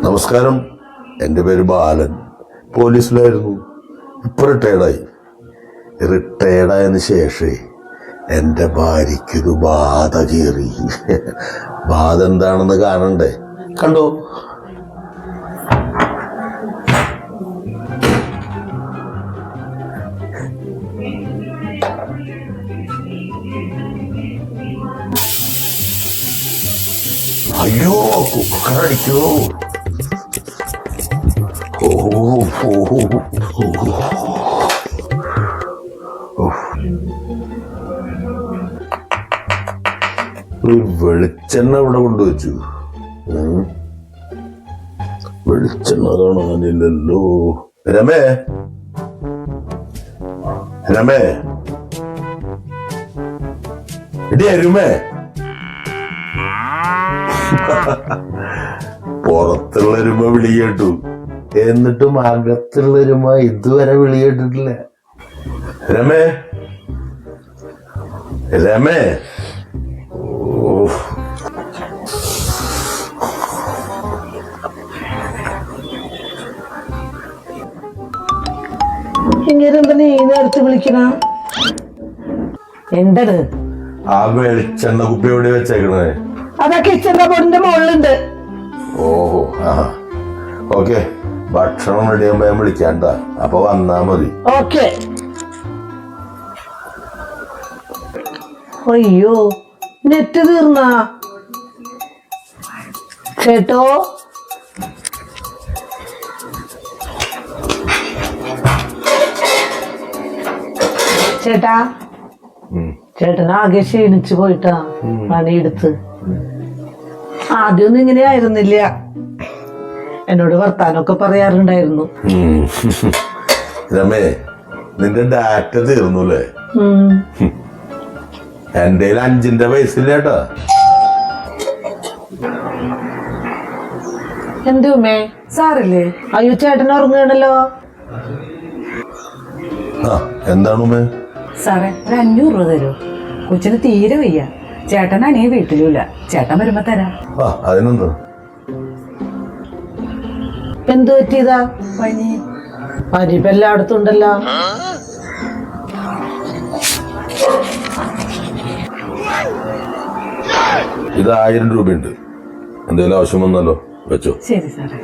നമസ്കാരം, എൻ്റെ പേര് ബാലൻ. പോലീസിലായിരുന്നു. ഇപ്പോൾ റിട്ടയർഡായതിനു ശേഷമേ എൻ്റെ ഭാര്യയ്ക്കൊരു ബാധ കയറി. ബാധ എന്താണെന്ന് കാണണ്ടേ? കണ്ടോ? അയ്യോ, കുക്കറടിക്കോ. ഒരു വെളിച്ചെണ്ണ ഇവിടെ കൊണ്ടുവച്ചു. വെളിച്ചെണ്ണ കാണാനില്ലല്ലോ. രമേ, രമേ, എടി അരുമേ. പുറത്തുള്ള ഒരുമ വിളി കേട്ടു, എന്നിട്ടും അകത്തുള്ള ഒരുമ ഇതുവരെ വിളി കേട്ടിട്ടില്ല. രമേ, രമേ. ഇങ്ങനെ നീ നേരത്തെ വിളിക്കണ എന്താണ്? ആ വെളിച്ചെണ്ണ കുപ്പി എവിടെ വെച്ചേക്കണേ? അതാ കിച്ചന്റെ ബോർഡിന്റെ മുകളിലുണ്ട്. ഓഹോ, ആ ഓക്കെ. ഭക്ഷണം റെഡിയാകുമ്പോ ഞാൻ വിളിക്കാണ്ട, അപ്പൊ വന്നാ മതി. ഓക്കെ. അയ്യോ, നെറ്റ് തീർന്നാ ചേട്ടോ? ചേട്ടാ, ചേട്ടനാകെ ക്ഷീണിച്ചു പോയിട്ടാ പണിയെടുത്ത്. ആദ്യമൊന്നും ഇങ്ങനെ ആയിരുന്നില്ല. എന്നോട് വർത്താനൊക്കെ പറയാറുണ്ടായിരുന്നു. രമേ, നിന്റെ ഡാറ്റ തീർന്നുല്ലേ? എന്റെ 5 പൈസയില്ലേട്ടാ. എന്തുമേ സാറില്ലേ? അയ്യോ, ചേട്ടൻ ഉറങ്ങണല്ലോ. എന്താണ് ഉമ്മേ? സാറേ, ഒരു 500 രൂപ തരൂ. കൊച്ചിന് തീരെ വയ്യ. ചേട്ടനാണീ വീട്ടിലുമില്ല. ചേട്ടൻ വരുമ്പോ തരാം. അതിനെന്താ? എന്തു പറ്റിയതാ? പനി. പനിപ്പ് എല്ലായിടത്തും ഉണ്ടല്ലോ. ഇത് 1000 രൂപയുണ്ട്. എന്തെങ്കിലും ആവശ്യം വന്നാലോ വെച്ചോ. ശരി സാറേ.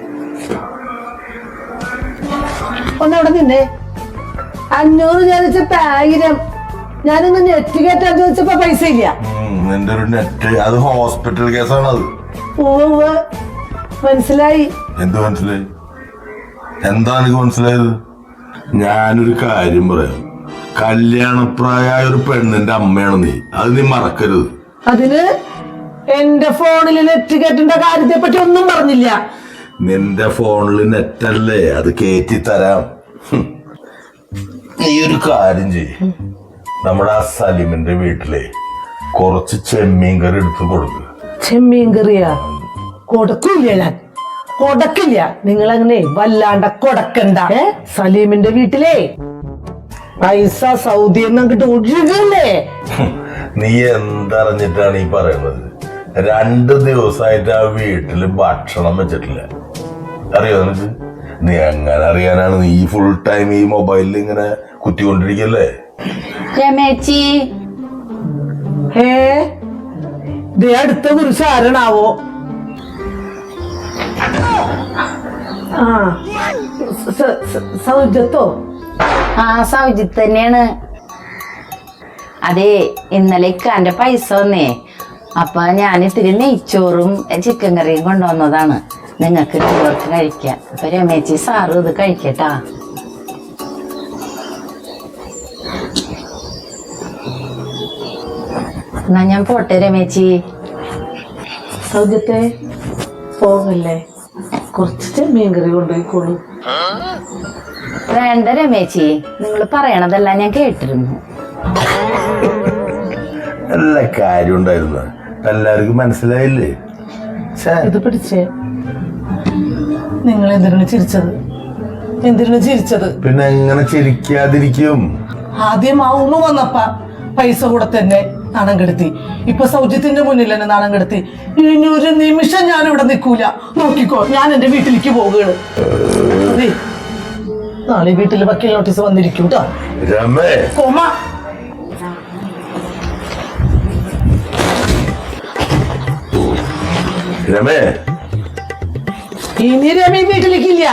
ഒന്നവിടെ നിന്നെ. 500 ചോദിച്ചപ്പോ 1000. ഞാനിന്ന് നെറ്റ് കയറ്റാൻ ചോദിച്ചപ്പോ പൈസ ഇല്ല. നിന്റെ ഒരു നെറ്റ്, അത് ഹോസ്പിറ്റൽ കേസാണ്. അത് മനസ്സിലായി. എന്ത് മനസ്സിലായി? എന്താ എനിക്ക് മനസ്സിലായത്? ഞാനൊരു കാര്യം പറയാം. കല്യാണപ്രായമായ ഒരു പെണ്ണിന്റെ അമ്മയാണ് നീ. അത് നീ മറക്കരുത്. അതിന് എന്റെ ഫോണിൽ നെറ്റ് കയറ്റേണ്ട കാര്യത്തെ പറ്റി ഒന്നും പറഞ്ഞില്ല. നിന്റെ ഫോണിൽ നെറ്റല്ലേ, അത് കേറ്റി തരാം. നീ ഒരു കാര്യം ചെയ്യ്, നമ്മുടെ ആ സലിമിന്റെ വീട്ടിലെ കുറച്ച് ചെമ്മീൻ കറി എടുത്ത് കൊടുക്കുക. ചെമ്മീൻ കറിയാ? കൊടുക്കില്ല, ഞാൻ കൊടുക്കില്ല. നിങ്ങൾ അങ്ങനെ വല്ലാണ്ട കൊടുക്കണ്ട. സലീമിന്റെ വീട്ടിലെ പൈസ സൗദി അങ്ങോട്ട് ഒഴുകല്ലേ. നീ എന്തറിഞ്ഞിട്ടാണ് ഈ പറയുന്നത്? 2 ദിവസമായിട്ട് ആ വീട്ടില് ഭക്ഷണം വെച്ചിട്ടില്ല. അറിയോ നിനക്ക്? നീ എങ്ങനെ അറിയാനാണ്? നീ ഫുൾ ടൈം ഈ മൊബൈലിൽ ഇങ്ങനെ കുത്തിക്കൊണ്ടിരിക്കല്ലേ. രമേച്ചി, അടുത്ത കുറിച്ച് ആരണാവോ? സൗജത്തോ? സൗജിത്ത് തന്നെയാണ്. അതെ, ഇന്നലെ ഇക്കാന്റെ പൈസ വന്നേ. അപ്പൊ ഞാൻ ഇത്തിരി നെയ്ച്ചോറും ചിക്കൻ കറിയും കൊണ്ടുവന്നതാണ്. നിങ്ങൾക്ക് ചോർക്ക് കഴിക്കാം. അപ്പൊ രമേച്ചി സാറും ഇത് കഴിക്കട്ടാ. എന്നാ ഞാൻ പോട്ടെ രമേച്ചി. സൗജത്തെ പോകല്ലേ, കുറച്ച് ചെമ്മീൻ കറി കൊണ്ടുപോയിക്കോളൂ. വേണ്ട രമേച്ചി, നിങ്ങൾ പറയണതെല്ലാം ഞാൻ കേട്ടിരുന്നു. നല്ല കാര്യം ഉണ്ടായിരുന്നു. എല്ലാവർക്കും മനസ്സിലായില്ലേ? ഇത് പിടിച്ചേ. നിങ്ങൾ എന്തിനാണ് ചിരിച്ചത്? എന്തിനാണ് ചിരിച്ചത്? പിന്നെ എങ്ങനെ ചിരിക്കാതിരിക്കും? ആദ്യം ആ ഉമ്മ വന്നപ്പ പൈസ കൂടെ തന്നെ നാണം കെടുത്തി. ഇപ്പൊ സൗജ്യത്തിന്റെ മുന്നിൽ തന്നെ നാണം കെടുത്തി. ഇനി ഒരു നിമിഷം ഞാൻ ഇവിടെ നിൽക്കൂല. നോക്കിക്കോ, ഞാൻ എന്റെ വീട്ടിലേക്ക് പോവുകയാണ്. അതെ, നാളെ വീട്ടിൽ വക്കീൽ നോട്ടീസ് വന്നിരിക്കും കേട്ടോ. രമേ കോമ രമേ ഇനി രമി വീട്ടിലേക്കില്ല.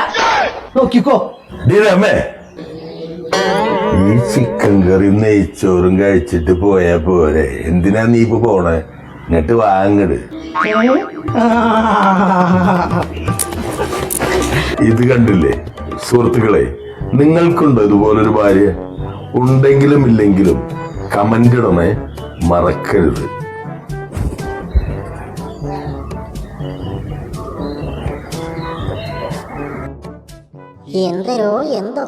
നോക്കിക്കോ. ഡി രമേ, ഈ ചിക്കൻ കറി നെയ്ച്ചോറും കഴിച്ചിട്ട് പോയാ പോരെ? എന്തിനാ നീ ഇപ്പൊ പോണേ? എന്നിട്ട് വാങ്ങട്. ഇത് കണ്ടില്ലേ സുഹൃത്തുക്കളെ, നിങ്ങൾക്കുണ്ടോ ഇതുപോലൊരു ഭാര്യ? ഉണ്ടെങ്കിലും ഇല്ലെങ്കിലും കമന്റ് ഇടണേ മറക്കരുത്. എന്തോ